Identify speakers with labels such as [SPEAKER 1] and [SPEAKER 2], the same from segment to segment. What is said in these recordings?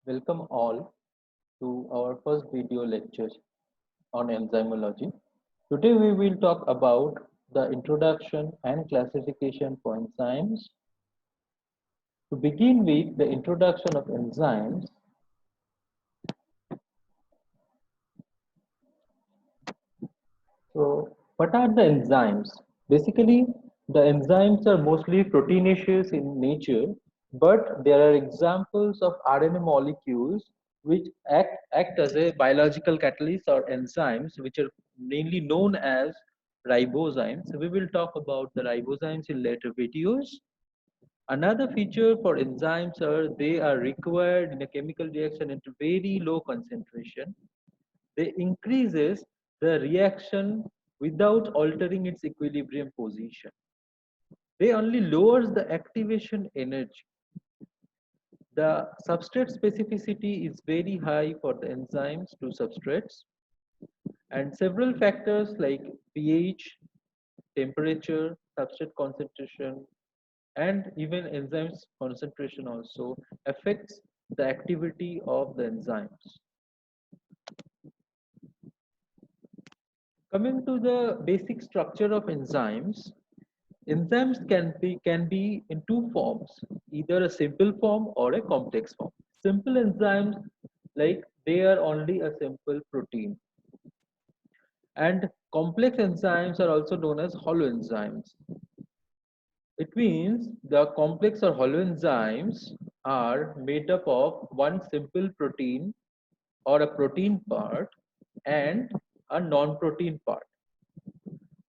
[SPEAKER 1] Welcome all to our first video lecture on enzymology. Today we will talk about the introduction and classification for enzymes. To begin with the introduction of enzymes, so what are the enzymes? Basically, the enzymes are mostly proteinaceous in nature, but there are examples of RNA molecules which act as a biological catalyst or enzymes, which are mainly known as ribozymes. So we will talk about the ribozymes in later videos. Another feature for enzymes are they are required in a chemical reaction at a very low concentration. They increases the reaction without altering its equilibrium position. They only lowers the activation energy. The substrate specificity is very high for the enzymes to substrates, and several factors like pH, temperature, substrate concentration, and even enzymes concentration also affects the activity of the enzymes. Coming to the basic structure of enzymes, enzymes can be in two forms, either a simple form or a complex form. Simple enzymes, like they are only a simple protein, and complex enzymes are also known as holoenzymes. It means the complex or holoenzymes are made up of one simple protein or a protein part and a non-protein part.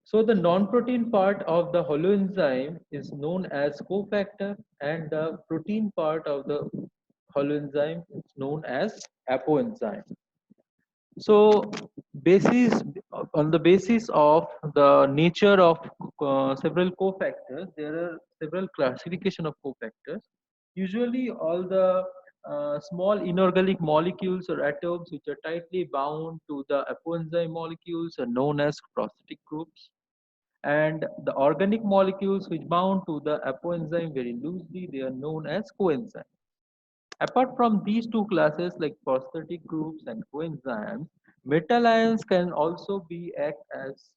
[SPEAKER 1] So the non-protein part of the holoenzyme is known as cofactor, and the protein part of the holoenzyme is known as apoenzyme. So basis on the basis of the nature of several cofactors, there are several classification of cofactors. Usually all the small inorganic molecules or atoms which are tightly bound to the apoenzyme molecules are known as prosthetic groups, and the organic molecules which bound to the apoenzyme very loosely, they are known as coenzymes. Apart from these two classes like prosthetic groups and coenzymes, metal ions can also be act as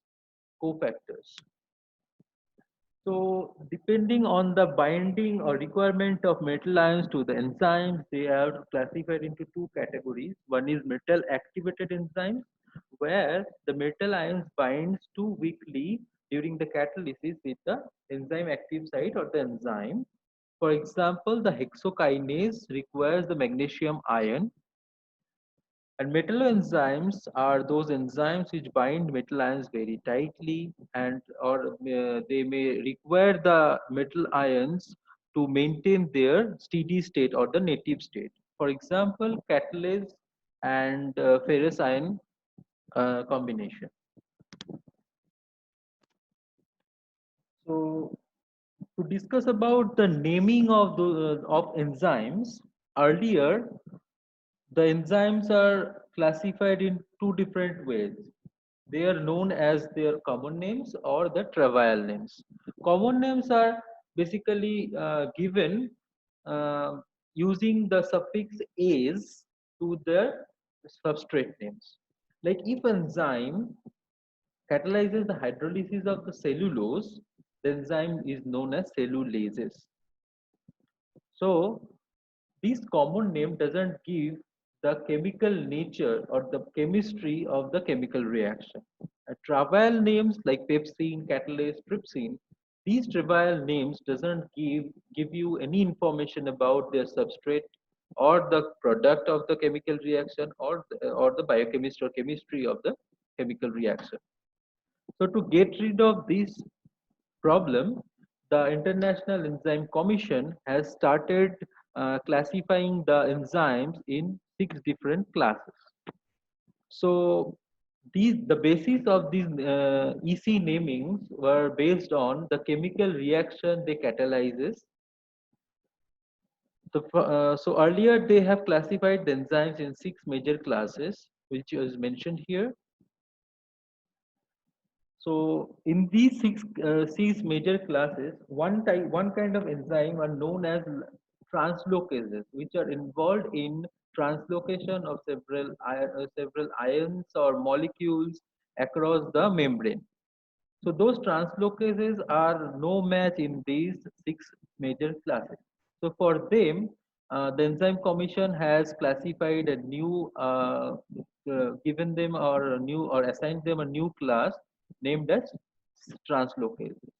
[SPEAKER 1] cofactors. So depending on the binding or requirement of metal ions to the enzymes, they are classified into two categories. One is metal activated enzymes, where the metal ions binds too weakly during the catalysis with the enzyme active site or the enzyme. For example, the hexokinase requires the magnesium ion, and metalloenzymes are those enzymes which bind metal ions very tightly, and or they may require the metal ions to maintain their steady state or the native state. For example, catalase and ferrous ion combination. So to discuss about the naming of the of enzymes, earlier the enzymes are classified in two different ways. They are known as their common names or the trivial names. Common names are basically given uh, using the suffix "ase" to their substrate names. Like if enzyme catalyzes the hydrolysis of the cellulose, the enzyme is known as cellulases. So this common name doesn't give the chemical nature or the chemistry of the chemical reaction. Trivial names like pepsine, catalase, trypsin, these trivial names doesn't give you any information about their substrate or the product of the chemical reaction or the biochemistry or chemistry of the chemical reaction. So to get rid of this problem, the International Enzyme Commission has started classifying the enzymes in six different classes. So the basis of these EC namings were based on the chemical reaction they catalyzes. So earlier they have classified the enzymes in six major classes, which is mentioned here. So in these six major classes, one kind of enzyme are known as translocases, which are involved in translocation of several ions or molecules across the membrane. So those translocases are no match in these six major classes. So for them, the enzyme commission has classified a new, given them or a new or assigned them a new class named as translocases.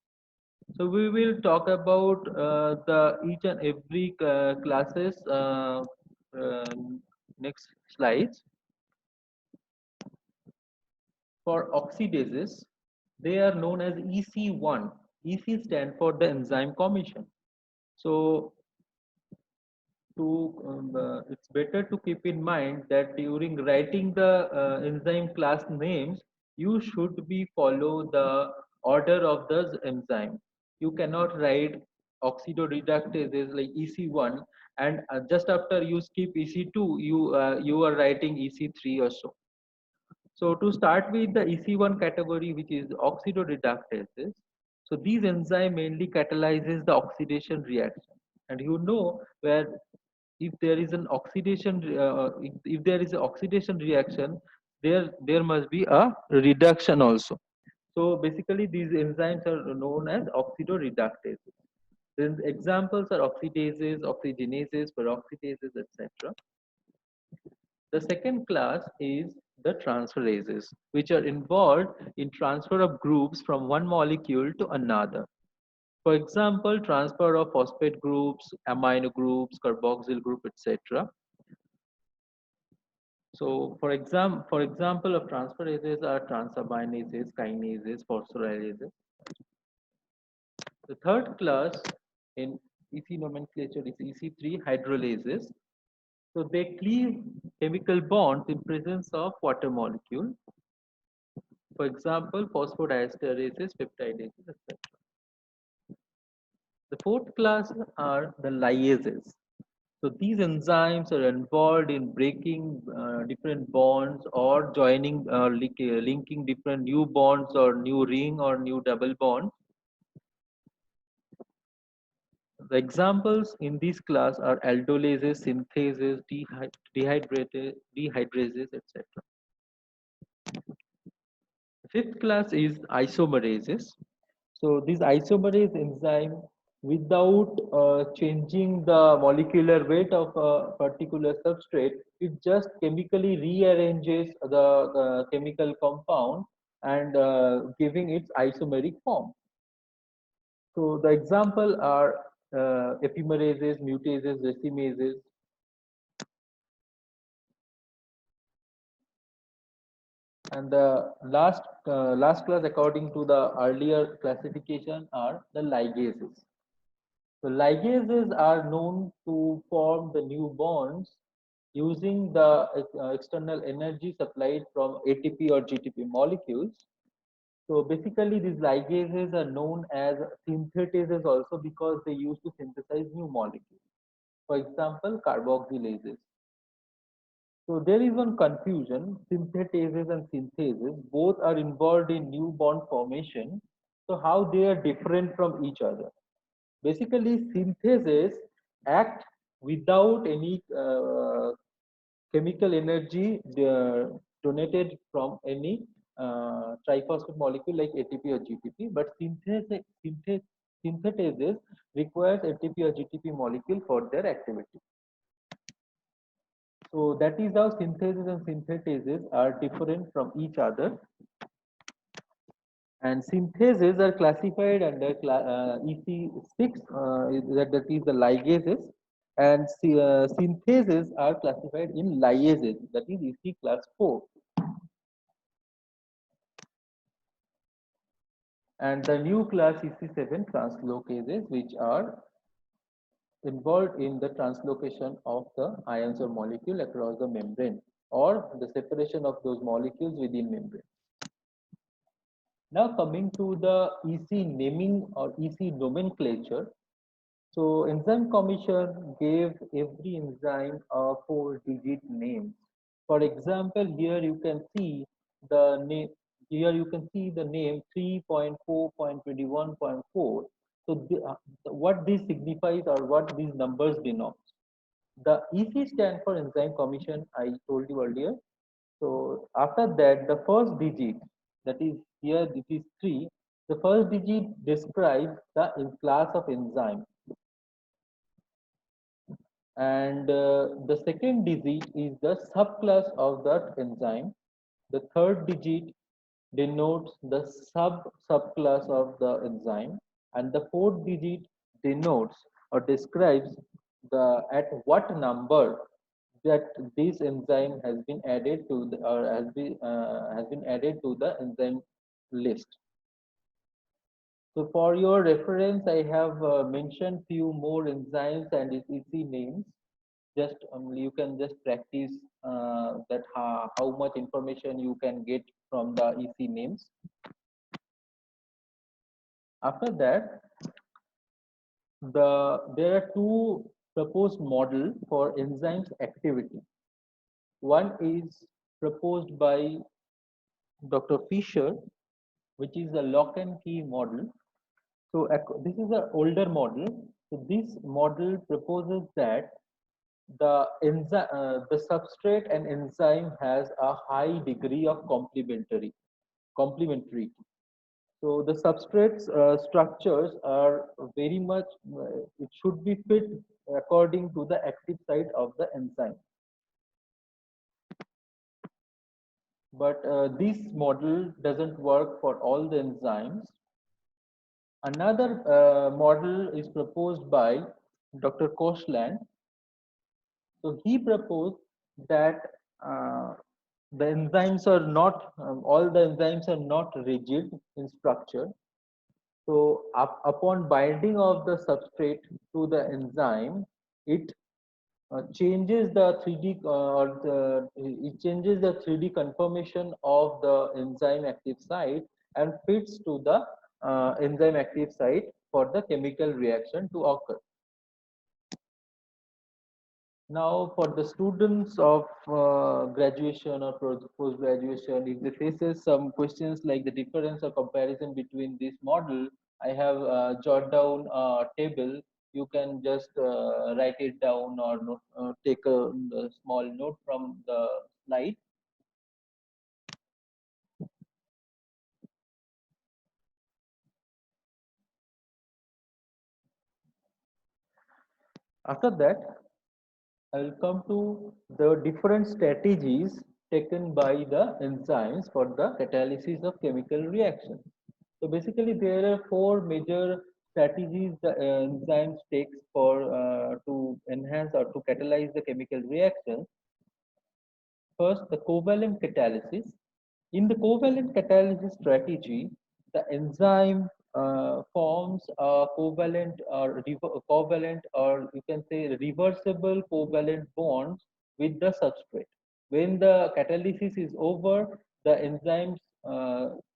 [SPEAKER 1] So we will talk about the each and every classes uh, next slides. For oxidases, they are known as EC1. EC stand for the enzyme commission. So it's better to keep in mind that during writing the enzyme class names, you should be follow the order of the enzyme. You cannot write oxidoreductases like EC1 and just after you skip EC2, you are writing EC3 or so. So to start with the EC1 category, which is oxidoreductases. So these enzyme mainly catalyzes the oxidation reaction. And you know where if there is an oxidation, if there is an oxidation reaction, there must be a reduction also. So basically, these enzymes are known as oxidoreductases. Then examples are oxidases, oxygenases, peroxidases, etc. The second class is the transferases, which are involved in transfer of groups from one molecule to another. For example, transfer of phosphate groups, amino groups, carboxyl group, etc. So, for example of transferases are transaminases, kinases, phosphorylases. The third class in EC nomenclature is EC3 hydrolases. So they cleave chemical bonds in presence of water molecule. For example, phosphodiesterases, peptidases, etc. The fourth class are the lyases. So these enzymes are involved in breaking different bonds or joining linking different new bonds or new ring or new double bonds. The examples in this class are aldolases, synthases, dehydrases, etc. Fifth class is isomerases. So this isomerase enzyme, without changing the molecular weight of a particular substrate, it just chemically rearranges the chemical compound and giving its isomeric form. So the example are epimerases, mutases, racemases. And the last class, according to the earlier classification, are the ligases. So ligases are known to form the new bonds using the external energy supplied from ATP or GTP molecules. So basically, these ligases are known as synthetases also because they used to synthesize new molecules. For example, carboxylases. So there is one confusion. Synthetases and synthases both are involved in new bond formation. So how they are different from each other? Basically, syntheses act without any chemical energy donated from any triphosphate molecule like ATP or GTP, but synthetases requires ATP or GTP molecule for their activity. So that is how synthesis and synthetases are different from each other. And synthases are classified under EC6, that is the ligases, and synthases are classified in lyases, that is EC class 4. And the new class EC7 translocases, which are involved in the translocation of the ions or molecule across the membrane or the separation of those molecules within membrane. Now coming to the EC naming or EC nomenclature. So enzyme commission gave every enzyme a 4-digit name. For example, here you can see the name. Here you can see the name 3.4.21.4. So what this signifies or what these numbers denote. The EC stand for enzyme commission, I told you earlier. So after that, the first digit, that is here, this is 3. The first digit describes the class of enzyme, and the second digit is the subclass of that enzyme. The third digit denotes the subclass of the enzyme, and the fourth digit denotes or describes the at what number that this enzyme has been added to the, or has been added to the enzyme list. So for your reference, I have mentioned few more enzymes and its EC names. Just you can just practice that how much information you can get from the EC names. After that, there are two proposed model for enzymes activity. One is proposed by Dr. Fisher, which is a lock and key model. So this is an older model. So this model proposes that the substrate and enzyme has a high degree of complementarity. So the substrates structures are very much, it should be fit according to the active site of the enzyme. But this model doesn't work for all the enzymes. Another model is proposed by Dr. Koshland. So he proposed that the enzymes are not, all the enzymes are not rigid in structure. So upon binding of the substrate to the enzyme, it changes the 3D it changes the 3D conformation of the enzyme active site and fits to the enzyme active site for the chemical reaction to occur. Now, for the students of graduation or post graduation, if they faces some questions like the difference or comparison between this model, I have jot down a table. You can just write it down or take a small note from the slide. After that, I will come to the different strategies taken by the enzymes for the catalysis of chemical reactions. So basically, there are four major strategies the enzymes takes for to enhance or to catalyze the chemical reaction. First, the covalent catalysis. In the covalent catalysis strategy, the enzyme forms a covalent or you can say reversible covalent bonds with the substrate. When the catalysis is over, the enzymes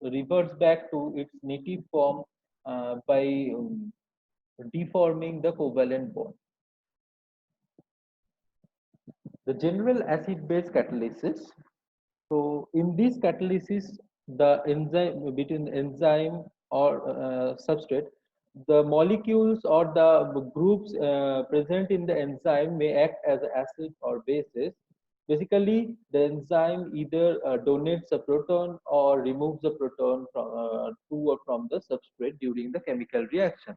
[SPEAKER 1] reverts back to its native form by deforming the covalent bond. The general acid-base catalysis. So in this catalysis, the enzyme between enzyme or substrate, the molecules or the groups present in the enzyme may act as acid or bases. Basically, the enzyme either donates a proton or removes a proton from to or from the substrate during the chemical reaction.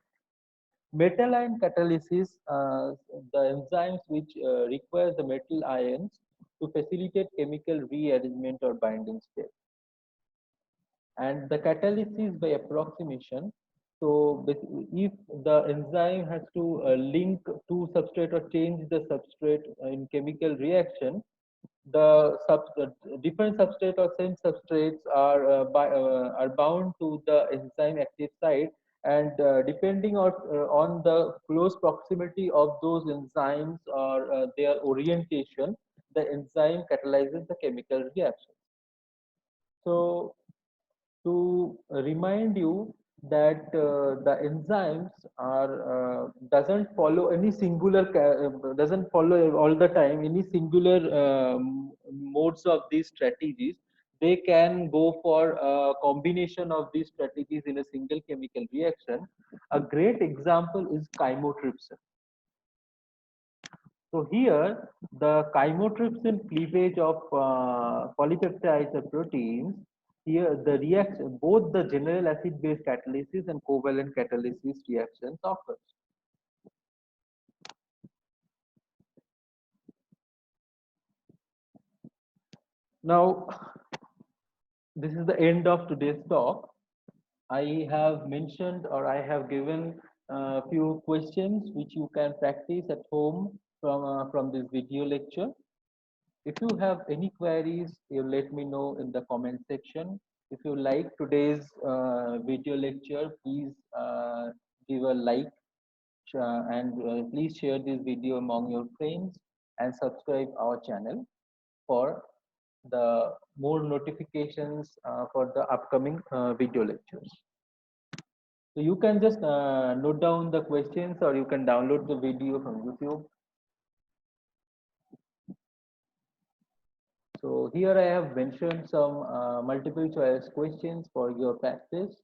[SPEAKER 1] Metal ion catalysis, the enzymes which require the metal ions to facilitate chemical rearrangement or binding state. And the catalysis by approximation. So if the enzyme has to link two substrate or change the substrate in chemical reaction, the different substrate or same substrates are bound to the enzyme active site, and depending on the close proximity of those enzymes or their orientation, the enzyme catalyzes the chemical reaction. So to remind you that the enzymes are doesn't follow any singular doesn't follow all the time any singular modes of these strategies. they can go for a combination of these strategies in a single chemical reaction. A great example is chymotrypsin. So here, the chymotrypsin cleavage of polypeptides or proteins, here the reaction, both the general acid-base catalysis and covalent catalysis reactions occurs. Now, this is the end of today's talk. I have mentioned or I have given a few questions which you can practice at home from this video lecture. If you have any queries, you let me know in the comment section. If you like today's video lecture, please give a like and please share this video among your friends and subscribe our channel for the more notifications for the upcoming video lectures. So you can just note down the questions or you can download the video from YouTube. So here I have mentioned some multiple choice questions for your practice.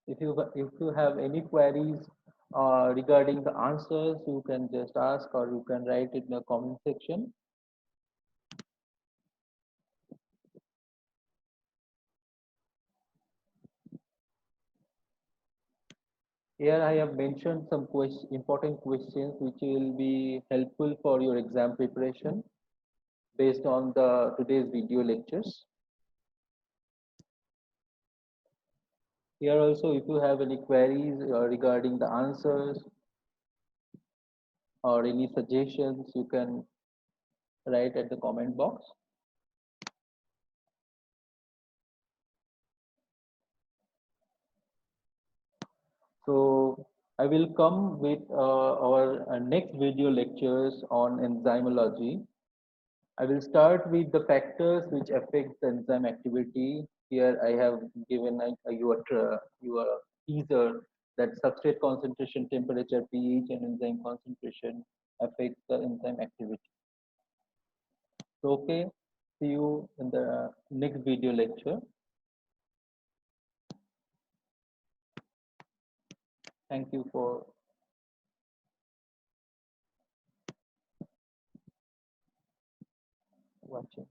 [SPEAKER 1] If you have any queries regarding the answers, you can just ask or you can write it in the comment section. Here I have mentioned some important questions which will be helpful for your exam preparation based on the today's video lectures. Here also, if you have any queries regarding the answers or any suggestions, you can write at the comment box. So I will come with our next video lectures on enzymology. I will start with the factors which affect the enzyme activity. Here I have given your teaser that substrate concentration, temperature, pH, and enzyme concentration affect the enzyme activity. So, okay, see you in the next video lecture. Thank you for watching.